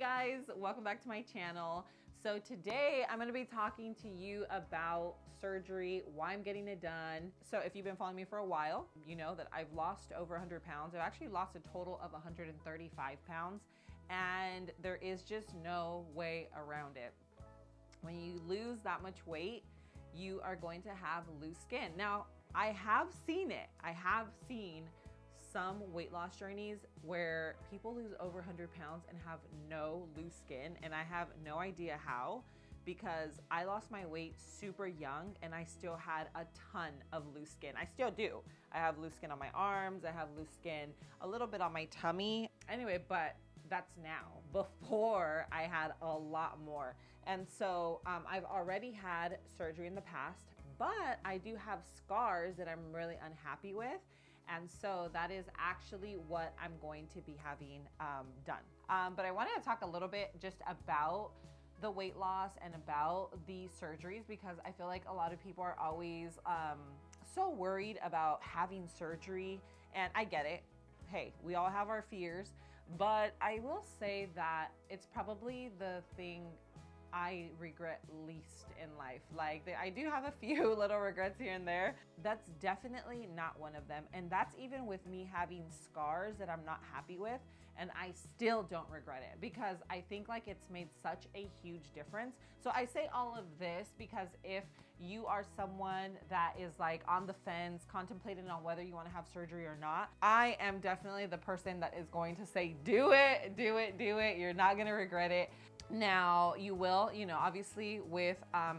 guys, welcome back to my channel. So today I'm going to be talking to you about surgery, why I'm getting it done. So if you've been following me for a while, you know that I've lost over 100 pounds. I've actually lost a total of 135 pounds, and there is just no way around it. When you lose that much weight, you are going to have loose skin. Now, I have seen it. I have seen some weight loss journeys where people lose over 100 pounds and have no loose skin, and I have no idea how, because I lost my weight super young and I still had a ton of loose skin. I still do. I have loose skin on my arms, I have loose skin a little bit on my tummy. Anyway, but that's now. Before, I had a lot more. And so I've already had surgery in the past, but I do have scars that I'm really unhappy with. And so that is actually what I'm going to be having done. But I wanted to talk a little bit just about the weight loss and about the surgeries, because I feel like a lot of people are always so worried about having surgery. And I get it. Hey, we all have our fears. But I will say that it's probably the thing I regret least in life. Like, I do have a few little regrets here and there. That's definitely not one of them. And that's even with me having scars that I'm not happy with, and I still don't regret it, because I think like it's made such a huge difference. So I say all of this because if you are someone that is like on the fence, contemplating on whether you want to have surgery or not, I am definitely the person that is going to say, do it, do it, do it. You're not going to regret it. Now, you will, obviously with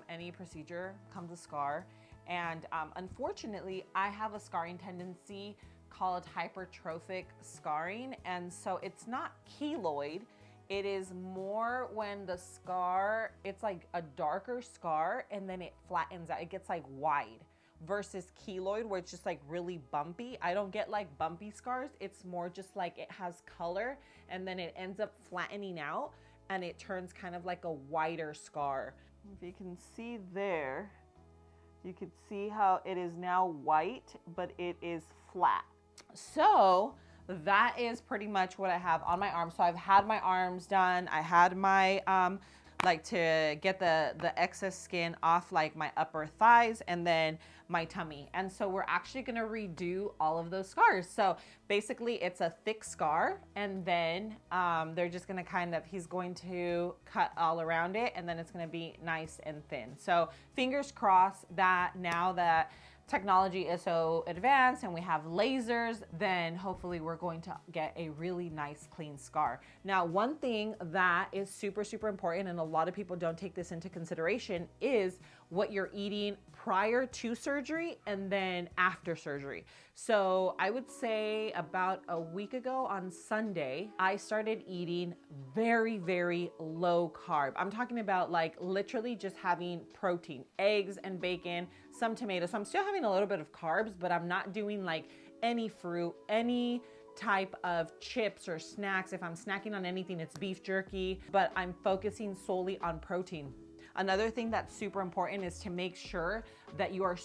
any procedure comes a scar. And unfortunately, I have a scarring tendency called hypertrophic scarring. And so it's not keloid. It is more when the scar, it's like a darker scar and then it flattens out. It gets like wide versus keloid, where it's just like really bumpy. I don't get like bumpy scars. It's more just like it has color and then it ends up flattening out, and it turns kind of like a wider scar. If you can see there, you can see how it is now white, but it is flat. So that is pretty much what I have on my arms. So I've had my arms done. I had my, like to get the excess skin off like my upper thighs and then my tummy. And so we're actually gonna redo all of those scars. So basically it's a thick scar, and then they're just gonna he's going to cut all around it, and then it's gonna be nice and thin. So fingers crossed that now that technology is so advanced and we have lasers, then hopefully we're going to get a really nice clean scar. Now, one thing that is super, super important, and a lot of people don't take this into consideration, is what you're eating prior to surgery and then after surgery. So I would say about a week ago on Sunday, I started eating very, very low carb. I'm talking about like literally just having protein, eggs and bacon, some tomatoes. So I'm still having a little bit of carbs, but I'm not doing like any fruit, any type of chips or snacks. If I'm snacking on anything, it's beef jerky, but I'm focusing solely on protein. Another thing that's super important is to make sure that you're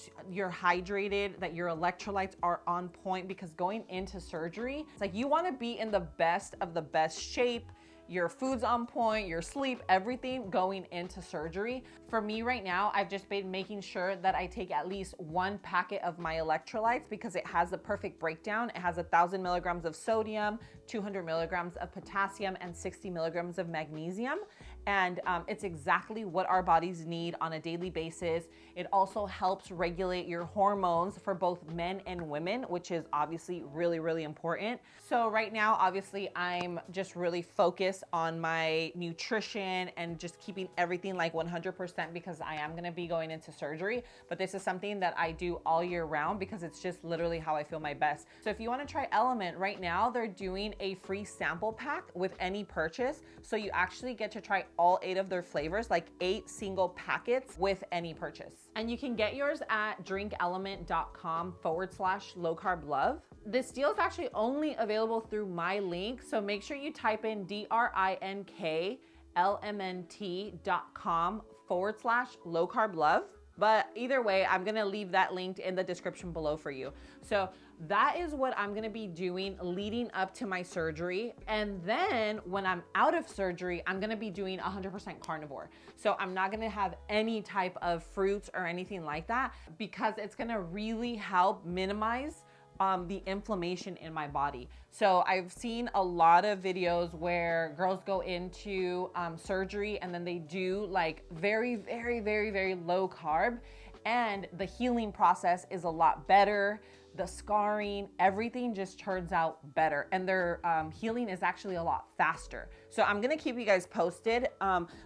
hydrated, that your electrolytes are on point, because going into surgery, it's like you want to be in the best of the best shape. Your food's on point, your sleep, everything going into surgery. For me right now, I've just been making sure that I take at least one packet of my electrolytes, because it has the perfect breakdown. It has 1,000 milligrams of sodium, 200 milligrams of potassium, and 60 milligrams of magnesium. And it's exactly what our bodies need on a daily basis. It also helps regulate your hormones for both men and women, which is obviously really, really important. So right now, obviously, I'm just really focused on my nutrition and just keeping everything like 100%, because I am gonna be going into surgery. But this is something that I do all year round, because it's just literally how I feel my best. So if you wanna try Element, right now they're doing a free sample pack with any purchase. So you actually get to try all 8 of their flavors, like 8 single packets with any purchase. And you can get yours at drinkelement.com/low carb love. This deal is actually only available through my link. So make sure you type in DRINKLMNT.com/low carb love. But either way, I'm gonna leave that linked in the description below for you. So that is what I'm gonna be doing leading up to my surgery. And then when I'm out of surgery, I'm gonna be doing 100% carnivore. So I'm not gonna have any type of fruits or anything like that, because it's gonna really help minimize the inflammation in my body. So I've seen a lot of videos where girls go into surgery and then they do like very, very, very, very low carb, and the healing process is a lot better. The scarring, everything just turns out better, and their healing is actually a lot faster. So I'm gonna keep you guys posted.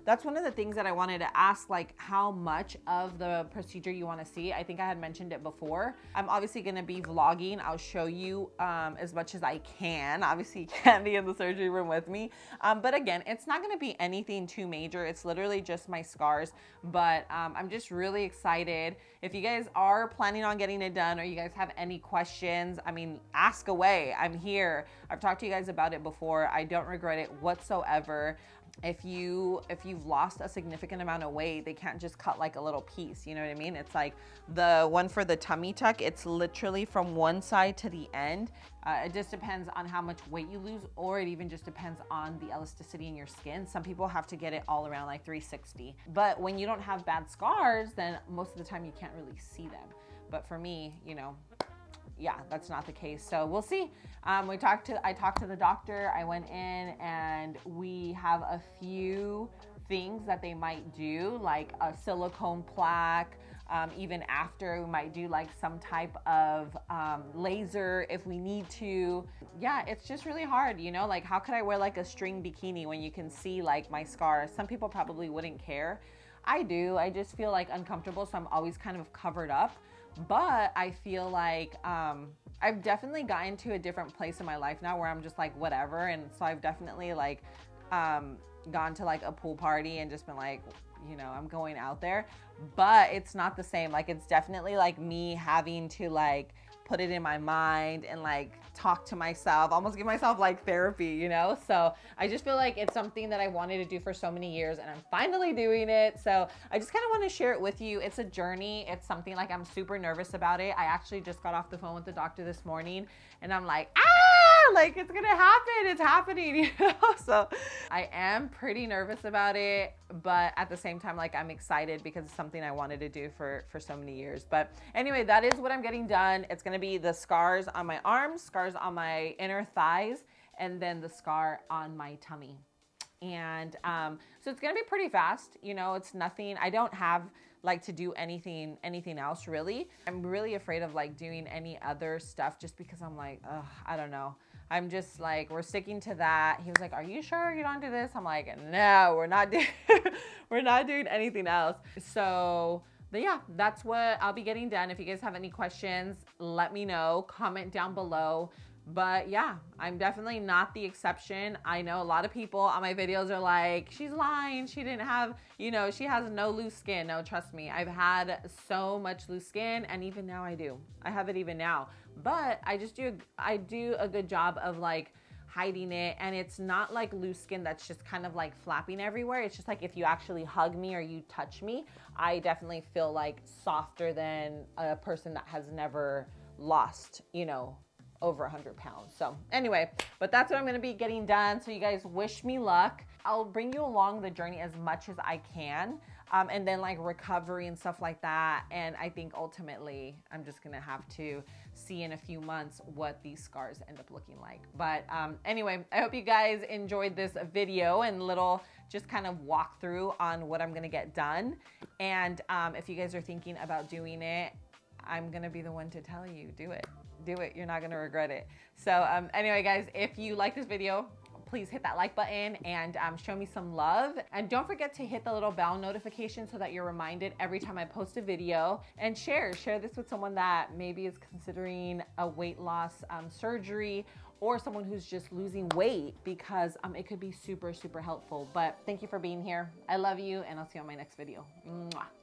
That's one of the things that I wanted to ask, like how much of the procedure you wanna see. I think I had mentioned it before. I'm obviously gonna be vlogging. I'll show you as much as I can. Obviously you can't be in the surgery room with me. But again, it's not gonna be anything too major. It's literally just my scars. But I'm just really excited. If you guys are planning on getting it done, or you guys have any questions, I mean, ask away. I'm here. I've talked to you guys about it before. I don't regret it whatsoever. If you've lost a significant amount of weight, they can't just cut like a little piece, you know what I mean? It's like the one for the tummy tuck, it's literally from one side to the end. It just depends on how much weight you lose, or it even just depends on the elasticity in your skin. Some people have to get it all around like 360. But when you don't have bad scars, then most of the time you can't really see them. But for me, you know, yeah, that's not the case. So we'll see. I talked to the doctor. I went in and we have a few things that they might do, like a silicone plaque. Even after, we might do like some type of laser if we need to. Yeah, it's just really hard, you know, like how could I wear like a string bikini when you can see like my scars? Some people probably wouldn't care. I do. I just feel like uncomfortable, so I'm always kind of covered up. But I feel like I've definitely gotten to a different place in my life now where I'm just like whatever. And so I've definitely like gone to like a pool party and just been like, you know, I'm going out there. But it's not the same. Like it's definitely like me having to like put it in my mind and like talk to myself, almost give myself like therapy, you know? So I just feel like it's something that I wanted to do for so many years, and I'm finally doing it. So I just kind of want to share it with you. It's a journey. It's something like I'm super nervous about it. I actually just got off the phone with the doctor this morning and I'm like, like it's gonna happen. It's happening, you know? So I am pretty nervous about it, but at the same time, like I'm excited because it's something I wanted to do for so many years. But anyway, that is what I'm getting done. It's gonna be the scars on my arms, scars on my inner thighs, and then the scar on my tummy. And so it's gonna be pretty fast. You know, it's nothing. I don't have like to do anything else really. I'm really afraid of like doing any other stuff just because I'm like, ugh, I don't know. I'm just like, we're sticking to that. He was like, are you sure you don't do this? I'm like, no, we're not doing anything else. So but yeah, that's what I'll be getting done. If you guys have any questions, let me know, comment down below. But yeah, I'm definitely not the exception. I know a lot of people on my videos are like, she's lying. She didn't have, you know, she has no loose skin. No, trust me. I've had so much loose skin, and even now I do. I have it even now. But I do a good job of like hiding it, and it's not like loose skin that's just kind of like flapping everywhere. It's just like if you actually hug me or you touch me, I definitely feel like softer than a person that has never lost, you know, over 100 pounds. So anyway, but that's what I'm going to be getting done. So you guys wish me luck. I'll bring you along the journey as much as I can. And then like recovery and stuff like that. And I think ultimately I'm just going to have to see in a few months what these scars end up looking like. But anyway, I hope you guys enjoyed this video and little just kind of walkthrough on what I'm going to get done. And if you guys are thinking about doing it, I'm going to be the one to tell you, do it. Do it. You're not going to regret it. So anyway, guys, if you like this video, please hit that like button and show me some love. And don't forget to hit the little bell notification so that you're reminded every time I post a video. And share this with someone that maybe is considering a weight loss surgery, or someone who's just losing weight, because it could be super, super helpful. But thank you for being here. I love you, and I'll see you on my next video. Mwah.